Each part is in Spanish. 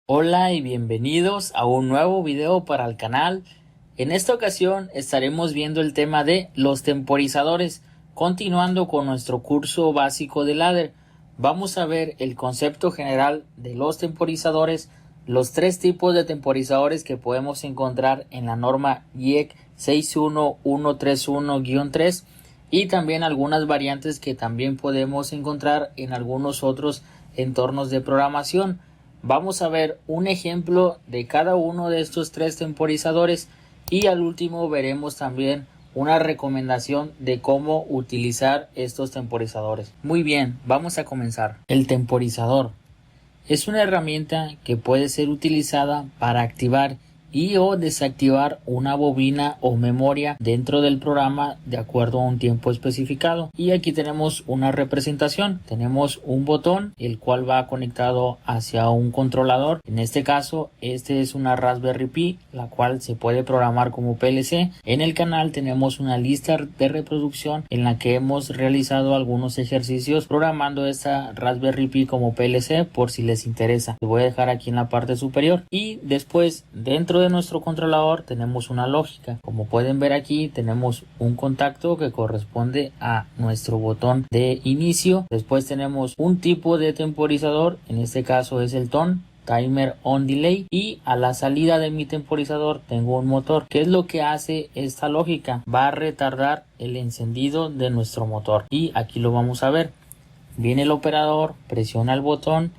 Hola y bienvenidos a un nuevo video para el canal. En esta ocasión estaremos viendo el tema de los temporizadores, continuando con nuestro curso básico de ladder. Vamos a ver el concepto general de los temporizadores, los tres tipos de temporizadores que podemos encontrar en la norma IEC 61131-3 y también algunas variantes que también podemos encontrar en algunos otros entornos de programación. Vamos a ver un ejemplo de cada uno de estos tres temporizadores y al último veremos también una recomendación de cómo utilizar estos temporizadores. Muy bien, vamos a comenzar. El temporizador es una herramienta que puede ser utilizada para activar y o desactivar una bobina o memoria dentro del programa de acuerdo a un tiempo especificado. Y aquí tenemos una representación. Tenemos un botón el cual va conectado hacia un controlador. En este caso, este es una Raspberry Pi, la cual se puede programar como PLC. En el canal tenemos una lista de reproducción en la que hemos realizado algunos ejercicios programando esta Raspberry Pi como PLC por si les interesa. Lo voy a dejar aquí en la parte superior. Y después, dentro de nuestro controlador tenemos una lógica. Como pueden ver aquí, tenemos un contacto que corresponde a nuestro botón de inicio. Después tenemos un tipo de temporizador, en este caso es el TON, Timer on Delay, y a la salida de mi temporizador tengo un motor. ¿Qué es lo que hace esta lógica? Va a retardar el encendido de nuestro motor y aquí lo vamos a ver. Viene el operador, presiona el botón,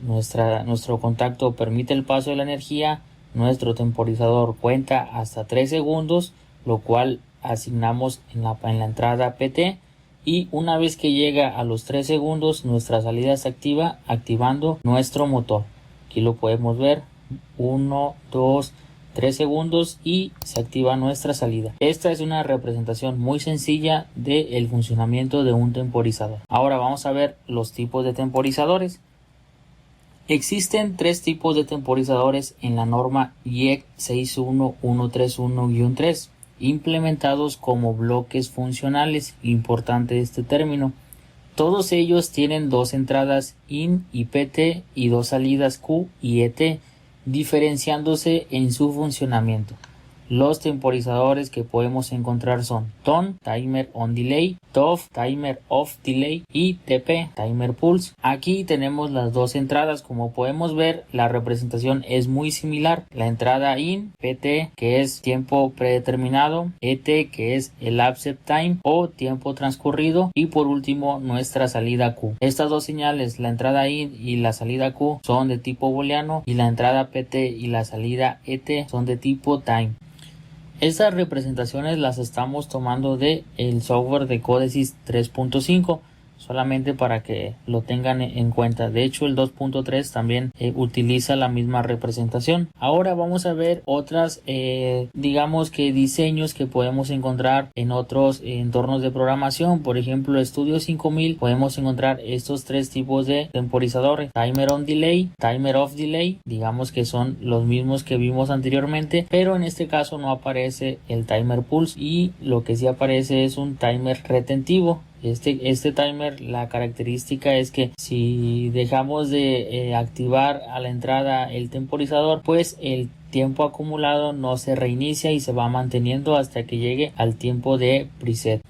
nuestro contacto permite el paso de la energía, nuestro temporizador cuenta hasta 3 segundos, lo cual asignamos en la entrada PT, y una vez que llega a los 3 segundos nuestra salida se activa activando nuestro motor. Aquí lo podemos ver, 1, 2, 3 segundos y se activa nuestra salida. Esta es una representación muy sencilla del funcionamiento de un temporizador. Ahora vamos a ver los tipos de temporizadores. Existen tres tipos de temporizadores en la norma IEC 61131-3 implementados como bloques funcionales. Importante este término. Todos ellos tienen dos entradas IN y PT y dos salidas Q y ET, diferenciándose en su funcionamiento. Los temporizadores que podemos encontrar son TON, Timer on Delay, TOF, Timer off Delay y TP, Timer Pulse. Aquí tenemos las dos entradas. Como podemos ver, la representación es muy similar. La entrada IN, PT, que es tiempo predeterminado, ET, que es elapsed time o tiempo transcurrido, y por último nuestra salida Q. Estas dos señales, la entrada IN y la salida Q, son de tipo booleano, y la entrada PT y la salida ET son de tipo time. Estas representaciones las estamos tomando de el software de Codesys 3.5, solamente para que lo tengan en cuenta. De hecho, el 2.3 también utiliza la misma representación. Ahora vamos a ver otras, digamos que diseños que podemos encontrar en otros entornos de programación. Por ejemplo, Studio 5000 podemos encontrar estos tres tipos de temporizadores: Timer on Delay, Timer off Delay. Digamos que son los mismos que vimos anteriormente, pero en este caso no aparece el Timer Pulse, y lo que sí aparece es un timer retentivo. Este timer, la característica es que si dejamos de activar a la entrada el temporizador, pues el tiempo acumulado no se reinicia y se va manteniendo hasta que llegue al tiempo de preset.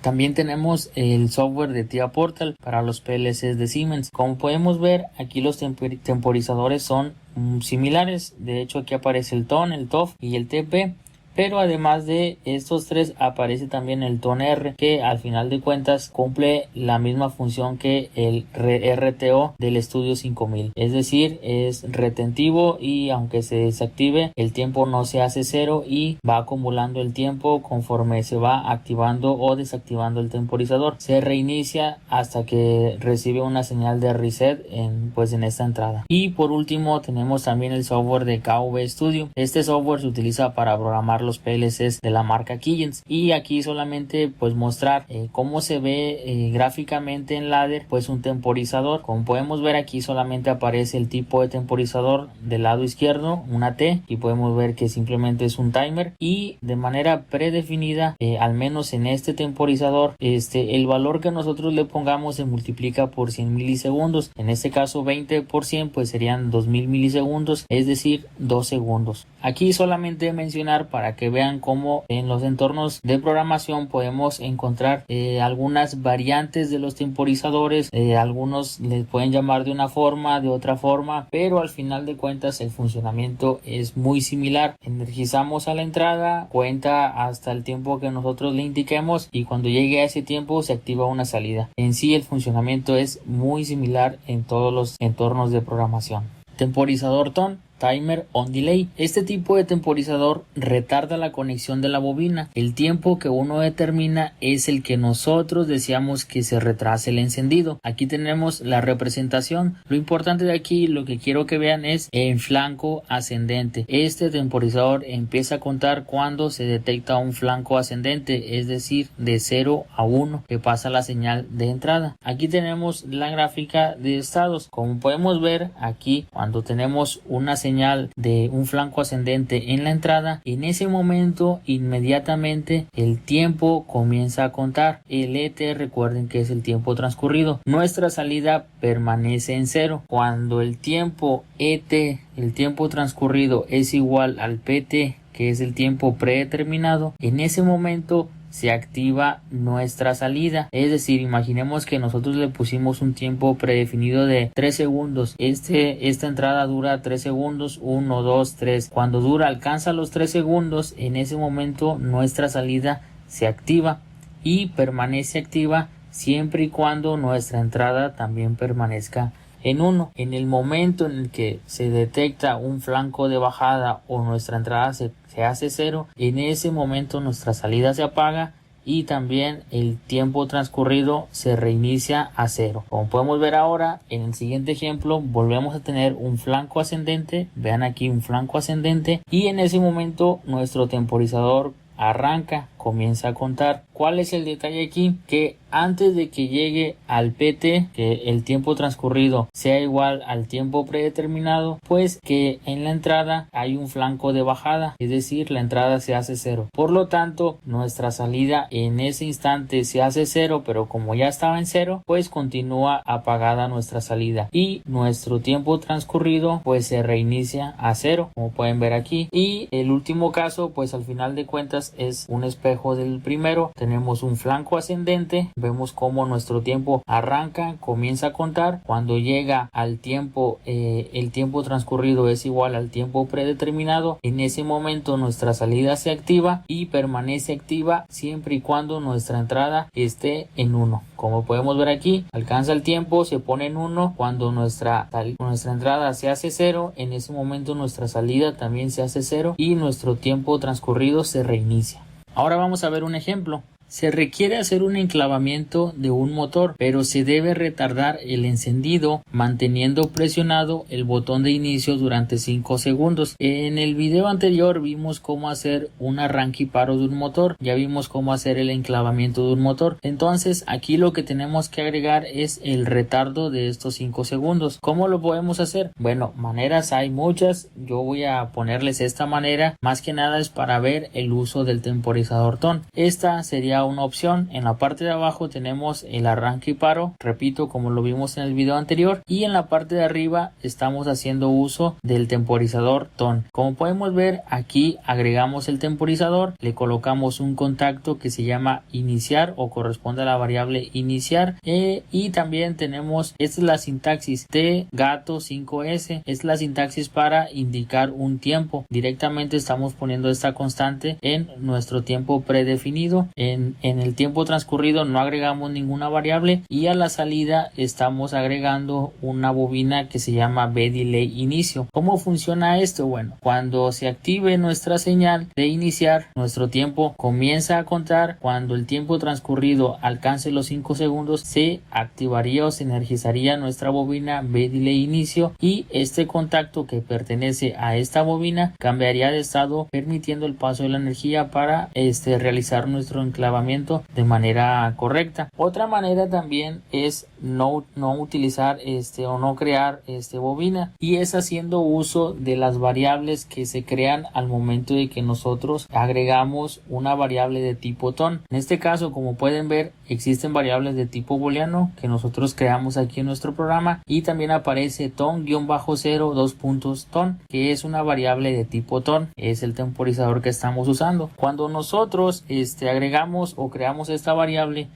También tenemos el software de TIA Portal para los PLCs de Siemens. Como podemos ver, aquí los temporizadores son similares. De hecho, aquí aparece el TON, el TOF y el TP. Pero además de estos tres aparece también el TON R, que al final de cuentas cumple la misma función que el RTO del Studio 5000. Es decir, es retentivo y aunque se desactive, el tiempo no se hace cero y va acumulando el tiempo conforme se va activando o desactivando el temporizador. Se reinicia hasta que recibe una señal de reset en esta entrada. Y por último tenemos también el software de KV Studio. Este software se utiliza para programar los PLCs de la marca Keyence. Y aquí solamente pues mostrar cómo se ve gráficamente en ladder pues un temporizador. Como podemos ver, aquí solamente aparece el tipo de temporizador del lado izquierdo, una T, y podemos ver que simplemente es un timer, y de manera predefinida, al menos en este temporizador, el valor que nosotros le pongamos se multiplica por 100 milisegundos. En este caso 20 por 100 pues serían 2000 milisegundos, es decir 2 segundos. Aquí solamente mencionar para que vean cómo en los entornos de programación podemos encontrar algunas variantes de los temporizadores. Algunos les pueden llamar de una forma, de otra forma, pero al final de cuentas el funcionamiento es muy similar. Energizamos a la entrada, cuenta hasta el tiempo que nosotros le indiquemos, y cuando llegue a ese tiempo se activa una salida. En sí el funcionamiento es muy similar en todos los entornos de programación. Temporizador TON, Timer on Delay. Este tipo de temporizador retarda la conexión de la bobina. El tiempo que uno determina es el que nosotros deseamos que se retrase el encendido. Aquí tenemos la representación. Lo importante de aquí, lo que quiero que vean, es en flanco ascendente. Este temporizador empieza a contar cuando se detecta un flanco ascendente, es decir, de 0 a 1 que pasa la señal de entrada. Aquí tenemos la gráfica de estados. Como podemos ver aquí, cuando tenemos una señal de un flanco ascendente en la entrada, en ese momento inmediatamente el tiempo comienza a contar. El ET, recuerden que es el tiempo transcurrido. Nuestra salida permanece en 0. Cuando el tiempo ET, el tiempo transcurrido, es igual al PT, que es el tiempo predeterminado, en ese momento se activa nuestra salida. Es decir, imaginemos que nosotros le pusimos un tiempo predefinido de 3 segundos. Esta entrada dura 3 segundos, 1, 2, 3. Cuando alcanza los 3 segundos, en ese momento nuestra salida se activa y permanece activa siempre y cuando nuestra entrada también permanezca en 1. En el momento en el que se detecta un flanco de bajada o nuestra entrada se hace 0, en ese momento nuestra salida se apaga y también el tiempo transcurrido se reinicia a 0. Como podemos ver ahora en el siguiente ejemplo, volvemos a tener un flanco ascendente. Vean aquí un flanco ascendente, y en ese momento nuestro temporizador arranca, comienza a contar. ¿Cuál es el detalle aquí? Que antes de que llegue al PT, que el tiempo transcurrido sea igual al tiempo predeterminado, pues que en la entrada hay un flanco de bajada, es decir, la entrada se hace 0. Por lo tanto, nuestra salida en ese instante se hace 0, pero como ya estaba en 0, pues continúa apagada nuestra salida y nuestro tiempo transcurrido pues se reinicia a 0, como pueden ver aquí. Y el último caso, pues al final de cuentas es un espejo del primero. Tenemos un flanco ascendente, vemos cómo nuestro tiempo arranca, comienza a contar. Cuando llega al tiempo, el tiempo transcurrido es igual al tiempo predeterminado, en ese momento nuestra salida se activa y permanece activa siempre y cuando nuestra entrada esté en 1. Como podemos ver aquí, alcanza el tiempo, se pone en 1. Cuando nuestra entrada se hace 0, en ese momento nuestra salida también se hace 0 y nuestro tiempo transcurrido se reinicia. Ahora vamos a ver un ejemplo. Se requiere hacer un enclavamiento de un motor, pero se debe retardar el encendido manteniendo presionado el botón de inicio durante 5 segundos. En el video anterior vimos cómo hacer un arranque y paro de un motor, ya vimos cómo hacer el enclavamiento de un motor. Entonces aquí lo que tenemos que agregar es el retardo de estos 5 segundos. ¿Cómo lo podemos hacer? Bueno, maneras hay muchas, yo voy a ponerles esta manera, más que nada es para ver el uso del temporizador TON. Esta sería una opción. En la parte de abajo tenemos el arranque y paro, repito, como lo vimos en el video anterior, y en la parte de arriba estamos haciendo uso del temporizador TON. Como podemos ver, aquí agregamos el temporizador, le colocamos un contacto que se llama iniciar o corresponde a la variable iniciar, y también tenemos, esta es la sintaxis T gato 5S, es la sintaxis para indicar un tiempo. Directamente estamos poniendo esta constante en nuestro tiempo predefinido. En en el tiempo transcurrido no agregamos ninguna variable y a la salida estamos agregando una bobina que se llama B-Delay inicio. ¿Cómo funciona esto? Bueno, cuando se active nuestra señal de iniciar, nuestro tiempo comienza a contar. Cuando el tiempo transcurrido alcance los 5 segundos, se activaría o se energizaría nuestra bobina B-Delay inicio y este contacto que pertenece a esta bobina cambiaría de estado, permitiendo el paso de la energía para realizar nuestro enclavamiento de manera correcta. Otra manera también es no utilizar o no crear bobina, y es haciendo uso de las variables que se crean al momento de que nosotros agregamos una variable de tipo ton. En este caso, como pueden ver, existen variables de tipo booleano que nosotros creamos aquí en nuestro programa, y también aparece ton-0 2 puntos ton, que es una variable de tipo ton, es el temporizador que estamos usando. Cuando nosotros agregamos o creamos esta variable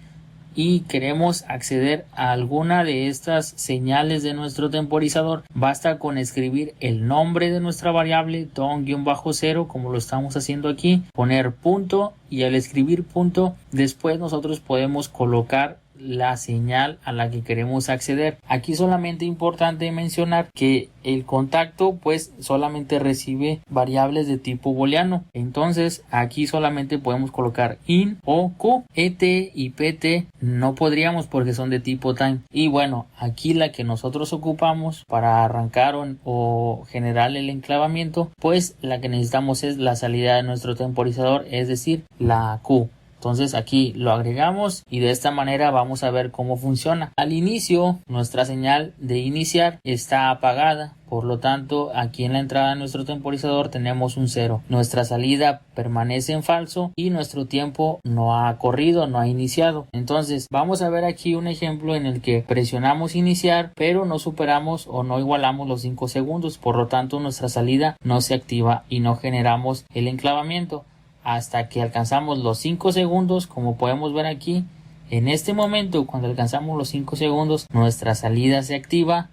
y queremos acceder a alguna de estas señales de nuestro temporizador, basta con escribir el nombre de nuestra variable ton-0 como lo estamos haciendo aquí, poner punto, y al escribir punto después nosotros podemos colocar la señal a la que queremos acceder. Aquí solamente importante mencionar que el contacto pues solamente recibe variables de tipo booleano, entonces aquí solamente podemos colocar in o q. et y pt no podríamos porque son de tipo time, y bueno, aquí la que nosotros ocupamos para arrancar o generar el enclavamiento, pues la que necesitamos es la salida de nuestro temporizador, es decir, la q. Entonces aquí lo agregamos y de esta manera vamos a ver cómo funciona. Al inicio nuestra señal de iniciar está apagada, por lo tanto aquí en la entrada de nuestro temporizador tenemos un 0. Nuestra salida permanece en falso y nuestro tiempo no ha corrido, no ha iniciado. Entonces vamos a ver aquí un ejemplo en el que presionamos iniciar pero no superamos o no igualamos los 5 segundos, por lo tanto nuestra salida no se activa y no generamos el enclavamiento hasta que alcanzamos los 5 segundos. Como podemos ver aquí, en este momento cuando alcanzamos los 5 segundos nuestra salida se activa,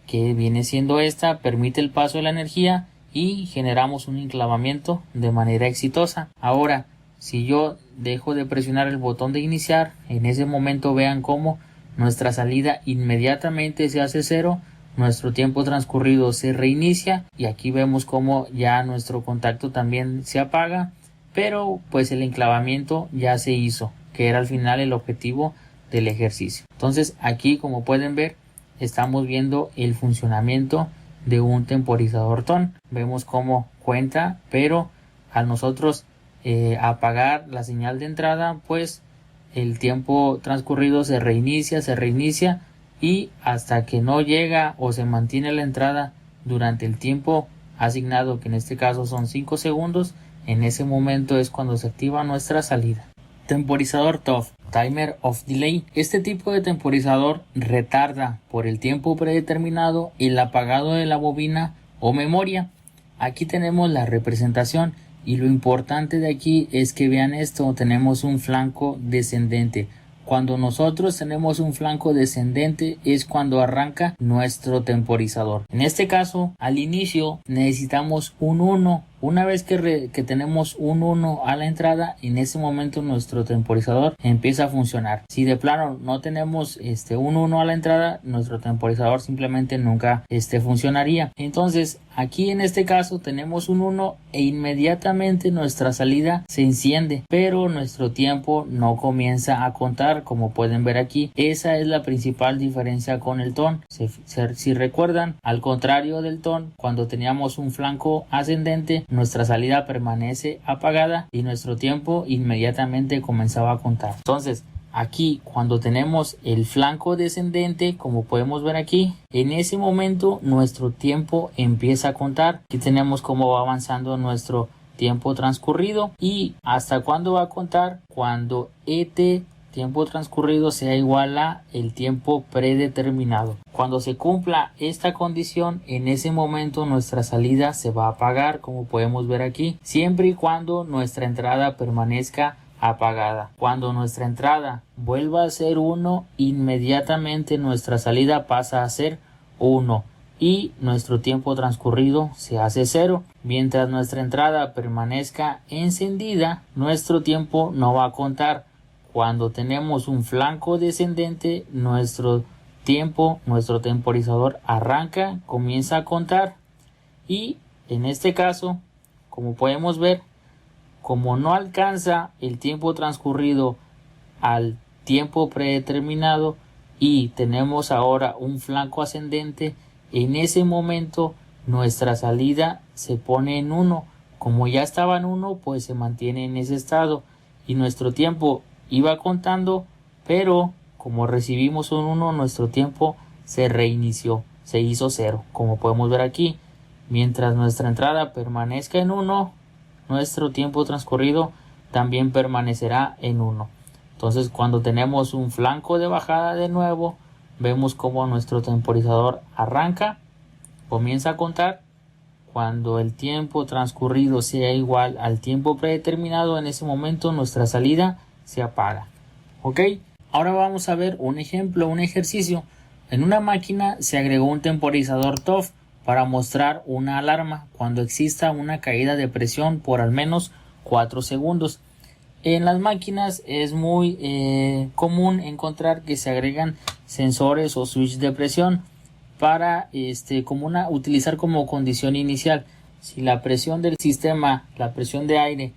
que viene siendo esta, permite el paso de la energía y generamos un enclavamiento de manera exitosa. Ahora, si yo dejo de presionar el botón de iniciar, en ese momento vean cómo nuestra salida inmediatamente se hace 0, nuestro tiempo transcurrido se reinicia y aquí vemos cómo ya nuestro contacto también se apaga, pero pues el enclavamiento ya se hizo, que era al final el objetivo del ejercicio. Entonces aquí, como pueden ver, estamos viendo el funcionamiento de un temporizador ton. Vemos cómo cuenta, pero al nosotros apagar la señal de entrada, pues el tiempo transcurrido se reinicia y hasta que no llega o se mantiene la entrada durante el tiempo asignado, que en este caso son 5 segundos, en ese momento es cuando se activa nuestra salida. Temporizador TOF, Timer of Delay. Este tipo de temporizador retarda por el tiempo predeterminado el apagado de la bobina o memoria. Aquí tenemos la representación y lo importante de aquí es que vean esto, tenemos un flanco descendente. Cuando nosotros tenemos un flanco descendente es cuando arranca nuestro temporizador. En este caso, al inicio necesitamos un 1. Una vez que tenemos un 1 a la entrada, en ese momento nuestro temporizador empieza a funcionar. Si de plano no tenemos un 1 a la entrada, nuestro temporizador simplemente nunca funcionaría. Entonces aquí en este caso tenemos un 1 e inmediatamente nuestra salida se enciende, pero nuestro tiempo no comienza a contar, como pueden ver aquí. Esa es la principal diferencia con el ton. Si recuerdan, al contrario del ton, cuando teníamos un flanco ascendente, nuestra salida permanece apagada y nuestro tiempo inmediatamente comenzaba a contar. Entonces aquí, cuando tenemos el flanco descendente, como podemos ver aquí, en ese momento nuestro tiempo empieza a contar. Aquí tenemos cómo va avanzando nuestro tiempo transcurrido y hasta cuándo va a contar. Cuando tiempo transcurrido sea igual a el tiempo predeterminado. Cuando se cumpla esta condición, en ese momento nuestra salida se va a apagar, como podemos ver aquí, siempre y cuando nuestra entrada permanezca apagada. Cuando nuestra entrada vuelva a ser 1, inmediatamente nuestra salida pasa a ser 1. y nuestro tiempo transcurrido se hace 0. Mientras nuestra entrada permanezca encendida, nuestro tiempo no va a contar. Cuando tenemos un flanco descendente, nuestro temporizador arranca, comienza a contar, y en este caso, como podemos ver, como no alcanza el tiempo transcurrido al tiempo predeterminado y tenemos ahora un flanco ascendente, en ese momento nuestra salida se pone en 1. Como ya estaba en 1, pues se mantiene en ese estado y nuestro tiempo iba contando, pero como recibimos un 1, nuestro tiempo se reinició, se hizo 0, como podemos ver aquí. Mientras nuestra entrada permanezca en 1, nuestro tiempo transcurrido también permanecerá en 1. Entonces, cuando tenemos un flanco de bajada de nuevo, vemos como nuestro temporizador arranca, comienza a contar. Cuando el tiempo transcurrido sea igual al tiempo predeterminado, en ese momento nuestra salida se apaga. ¿Ok? Ahora vamos a ver un ejemplo, un ejercicio. En una máquina se agregó un temporizador TOF para mostrar una alarma cuando exista una caída de presión por al menos 4 segundos. En las máquinas es muy común encontrar que se agregan sensores o switch de presión para utilizar como condición inicial. Si la presión del sistema, la presión de aire,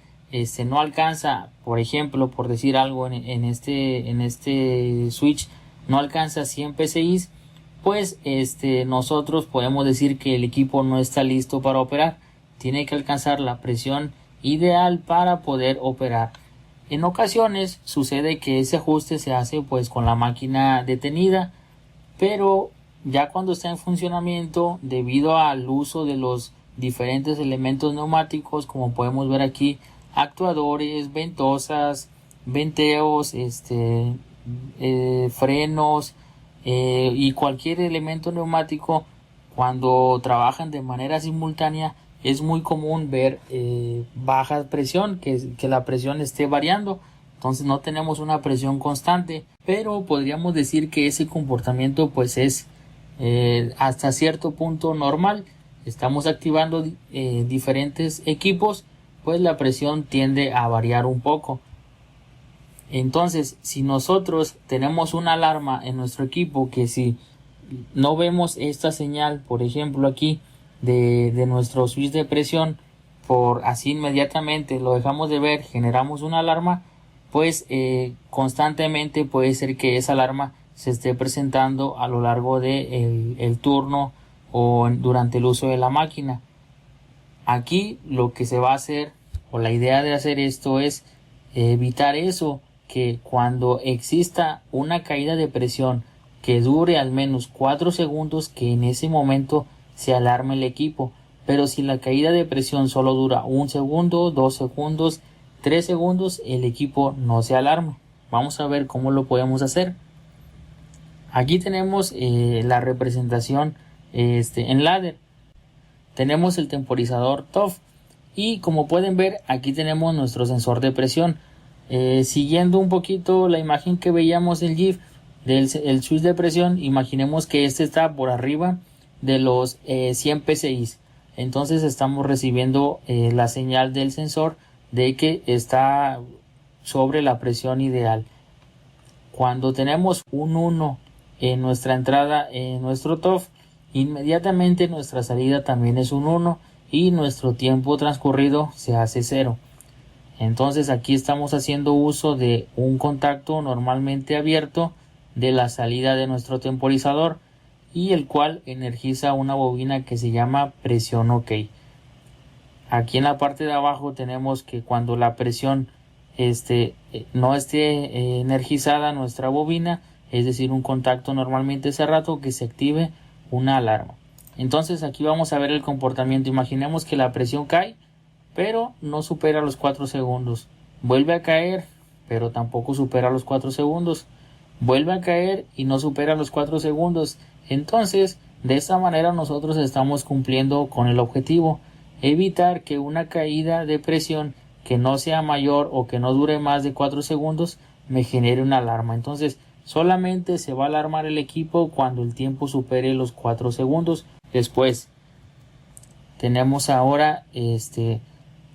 no alcanza, por ejemplo, por decir algo, en este switch no alcanza 100 psi, pues nosotros podemos decir que el equipo no está listo para operar. Tiene que alcanzar la presión ideal para poder operar. En ocasiones sucede que ese ajuste se hace pues con la máquina detenida, pero ya cuando está en funcionamiento, debido al uso de los diferentes elementos neumáticos, como podemos ver aquí, actuadores, ventosas, venteos, frenos y cualquier elemento neumático, cuando trabajan de manera simultánea, es muy común ver baja presión, que la presión esté variando. Entonces no tenemos una presión constante, pero podríamos decir que ese comportamiento pues es hasta cierto punto normal. Estamos activando diferentes equipos, pues la presión tiende a variar un poco. Entonces, si nosotros tenemos una alarma en nuestro equipo, que si no vemos esta señal, por ejemplo aquí, de nuestro switch de presión, por así inmediatamente lo dejamos de ver, generamos una alarma, pues constantemente puede ser que esa alarma se esté presentando a lo largo de el turno o durante el uso de la máquina. Aquí lo que se va a hacer, o la idea de hacer esto, es evitar eso, que cuando exista una caída de presión que dure al menos 4 segundos, que en ese momento se alarme el equipo. Pero si la caída de presión solo dura 1 segundo, 2 segundos, 3 segundos, el equipo no se alarma. Vamos a ver cómo lo podemos hacer. Aquí tenemos la representación en ladder. Tenemos el temporizador TOF y como pueden ver, aquí tenemos nuestro sensor de presión. Siguiendo un poquito la imagen que veíamos el GIF del switch de presión, imaginemos que este está por arriba de los 100 psi. Entonces estamos recibiendo la señal del sensor de que está sobre la presión ideal. Cuando tenemos un 1 en nuestra entrada, en nuestro TOF, inmediatamente nuestra salida también es un 1 y nuestro tiempo transcurrido se hace 0. Entonces aquí estamos haciendo uso de un contacto normalmente abierto de la salida de nuestro temporizador, y el cual energiza una bobina que se llama presión OK. Aquí en la parte de abajo tenemos que cuando la presión no esté energizada nuestra bobina, es decir, un contacto normalmente cerrado, que se active una alarma. Entonces aquí vamos a ver el comportamiento. Imaginemos que la presión cae, pero no supera los 4 segundos. Vuelve a caer, pero tampoco supera los 4 segundos. Vuelve a caer y no supera los 4 segundos. Entonces, de esta manera nosotros estamos cumpliendo con el objetivo: evitar que una caída de presión que no sea mayor o que no dure más de 4 segundos me genere una alarma. Entonces, solamente se va a alarmar el equipo cuando el tiempo supere los 4 segundos. Después tenemos ahora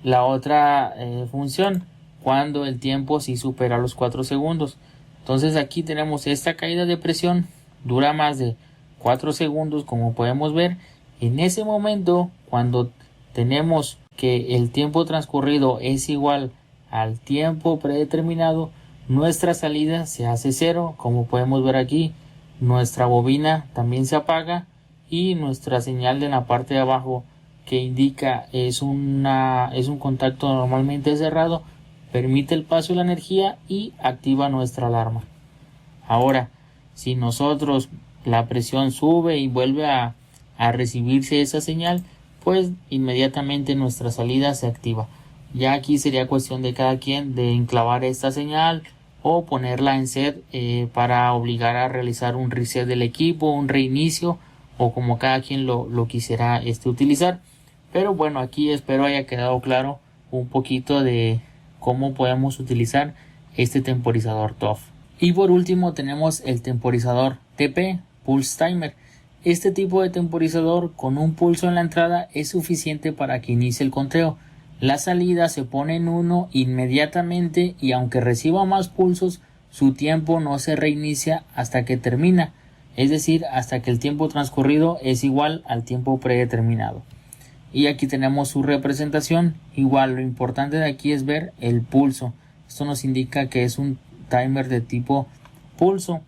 la otra función, cuando el tiempo sí supera los 4 segundos. Entonces aquí tenemos esta caída de presión, dura más de 4 segundos, como podemos ver. En ese momento, cuando tenemos que el tiempo transcurrido es igual al tiempo predeterminado, nuestra salida se hace cero, como podemos ver aquí. Nuestra bobina también se apaga y nuestra señal de la parte de abajo, que indica es un contacto normalmente cerrado, permite el paso de la energía y activa nuestra alarma. Ahora, si nosotros la presión sube y vuelve a recibirse esa señal, pues inmediatamente nuestra salida se activa. Ya aquí sería cuestión de cada quien de enclavar esta señal o ponerla en set para obligar a realizar un reset del equipo, un reinicio, o como cada quien lo quisiera utilizar. Pero bueno, aquí espero haya quedado claro un poquito de cómo podemos utilizar este temporizador TOF. Y por último tenemos el temporizador TP, Pulse Timer. Este tipo de temporizador con un pulso en la entrada es suficiente para que inicie el conteo. La salida se pone en 1 inmediatamente y aunque reciba más pulsos, su tiempo no se reinicia hasta que termina, es decir, hasta que el tiempo transcurrido es igual al tiempo predeterminado. Y aquí tenemos su representación. Igual, lo importante de aquí es ver el pulso. Esto nos indica que es un timer de tipo pulso.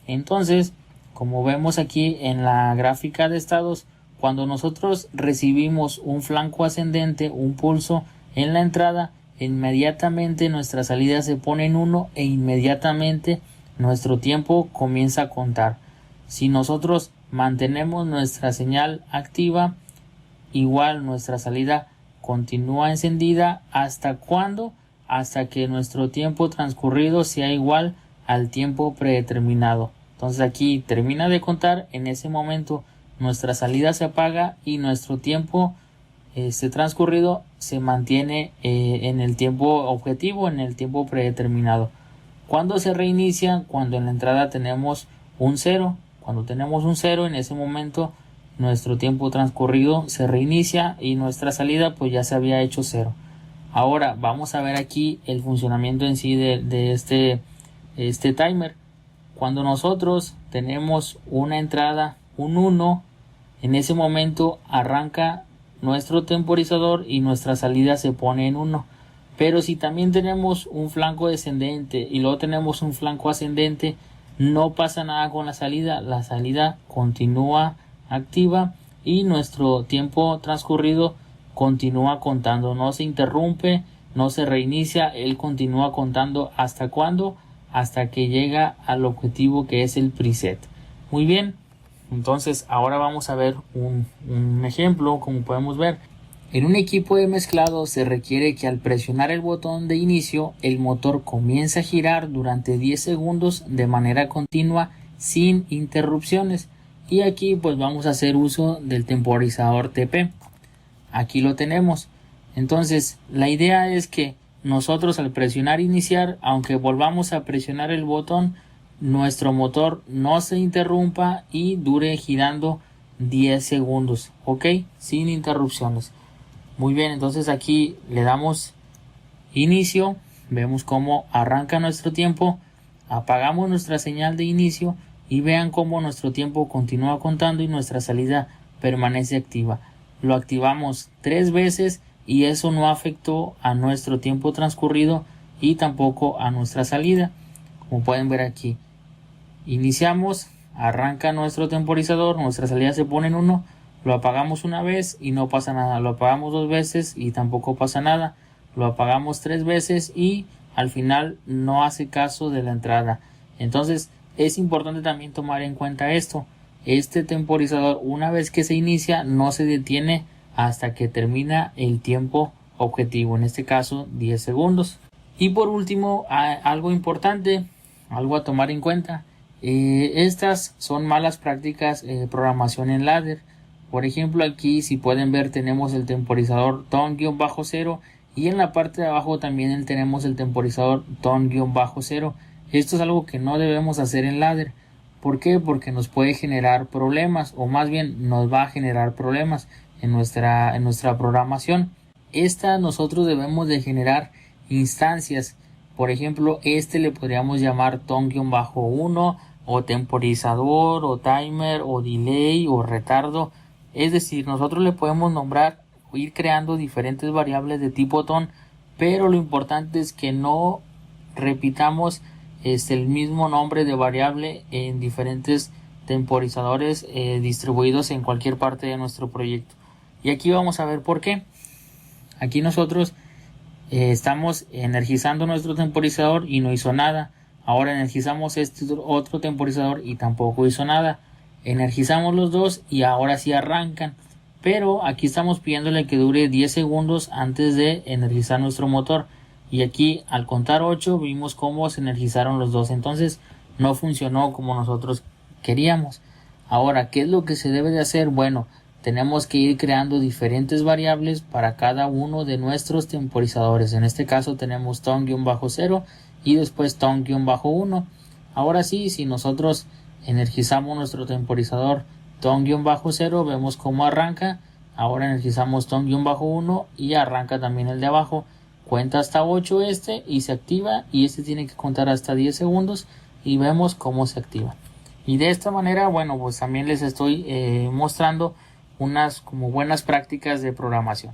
Entonces, como vemos aquí en la gráfica de estados, cuando nosotros recibimos un flanco ascendente, un pulso en la entrada, inmediatamente nuestra salida se pone en 1 e inmediatamente nuestro tiempo comienza a contar. Si nosotros mantenemos nuestra señal activa, igual nuestra salida continúa encendida. ¿Hasta cuándo? Hasta que nuestro tiempo transcurrido sea igual al tiempo predeterminado. Entonces aquí termina de contar, en ese momento nuestra salida se apaga y nuestro tiempo transcurrido se mantiene en el tiempo objetivo, en el tiempo predeterminado. ¿Cuándo se reinicia? Cuando en la entrada tenemos un 0. Cuando tenemos un 0, en ese momento nuestro tiempo transcurrido se reinicia y nuestra salida pues ya se había hecho 0. Ahora vamos a ver aquí el funcionamiento en sí de este timer. Cuando nosotros tenemos una entrada, un 1, en ese momento arranca nuestro temporizador y nuestra salida se pone en 1. Pero si también tenemos un flanco descendente y luego tenemos un flanco ascendente, no pasa nada con la salida continúa activa y nuestro tiempo transcurrido continúa contando, no se interrumpe, no se reinicia, él continúa contando. ¿Hasta cuándo? Hasta que llega al objetivo, que es el preset. Muy bien, entonces ahora vamos a ver un ejemplo. Como podemos ver, en un equipo de mezclado se requiere que al presionar el botón de inicio el motor comience a girar durante 10 segundos de manera continua sin interrupciones. Y aquí pues vamos a hacer uso del temporizador TP. Aquí lo tenemos. Entonces la idea es que nosotros al presionar iniciar, aunque volvamos a presionar el botón, nuestro motor no se interrumpa y dure girando 10 segundos, ok, sin interrupciones. Muy bien, entonces aquí le damos inicio, vemos cómo arranca nuestro tiempo, apagamos nuestra señal de inicio y vean cómo nuestro tiempo continúa contando y nuestra salida permanece activa. Lo activamos 3 veces y eso no afectó a nuestro tiempo transcurrido y tampoco a nuestra salida. Como pueden ver aquí, iniciamos, arranca nuestro temporizador, nuestra salida se pone en 1, lo apagamos una vez y no pasa nada, lo apagamos 2 veces y tampoco pasa nada, lo apagamos 3 veces y al final no hace caso de la entrada. Entonces es importante también tomar en cuenta esto. Este temporizador, una vez que se inicia, no se detiene hasta que termina el tiempo objetivo, en este caso 10 segundos. Y por último, algo importante, algo a tomar en cuenta. Estas son malas prácticas programación en ladder. Por ejemplo, aquí si pueden ver tenemos el temporizador tone-0 y en la parte de abajo también tenemos el temporizador tone-0. Esto es algo que no debemos hacer en ladder. ¿Por qué? Porque nos puede generar problemas, o más bien nos va a generar problemas en nuestra programación. Nosotros debemos de generar instancias. Por ejemplo, le podríamos llamar ton-1 o temporizador o timer o delay o retardo. Es decir, nosotros le podemos nombrar o ir creando diferentes variables de tipo ton, pero lo importante es que no repitamos el mismo nombre de variable en diferentes temporizadores distribuidos en cualquier parte de nuestro proyecto. Y aquí vamos a ver por qué. Aquí nosotros estamos energizando nuestro temporizador y no hizo nada. Ahora energizamos este otro temporizador y tampoco hizo nada. Energizamos los dos y ahora sí arrancan. Pero aquí estamos pidiéndole que dure 10 segundos antes de energizar nuestro motor. Y aquí al contar 8 vimos cómo se energizaron los dos. Entonces no funcionó como nosotros queríamos. Ahora, ¿qué es lo que se debe de hacer? Bueno, tenemos que ir creando diferentes variables para cada uno de nuestros temporizadores. En este caso tenemos ton-0 y después ton-1. Ahora sí, si nosotros energizamos nuestro temporizador ton-0, vemos cómo arranca. Ahora energizamos ton-1 y arranca también el de abajo. Cuenta hasta 8 y se activa, y tiene que contar hasta 10 segundos y vemos cómo se activa. Y de esta manera, bueno, pues también les estoy mostrando unas como buenas prácticas de programación.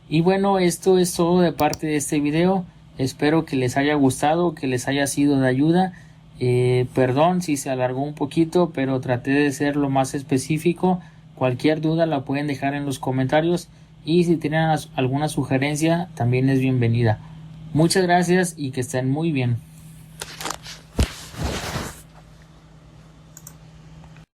Y bueno, esto es todo de parte de este video. Espero que les haya gustado, que les haya sido de ayuda. Perdón si se alargó un poquito, pero traté de ser lo más específico. Cualquier duda la pueden dejar en los comentarios, y si tienen alguna sugerencia también es bienvenida. Muchas gracias y que estén muy bien.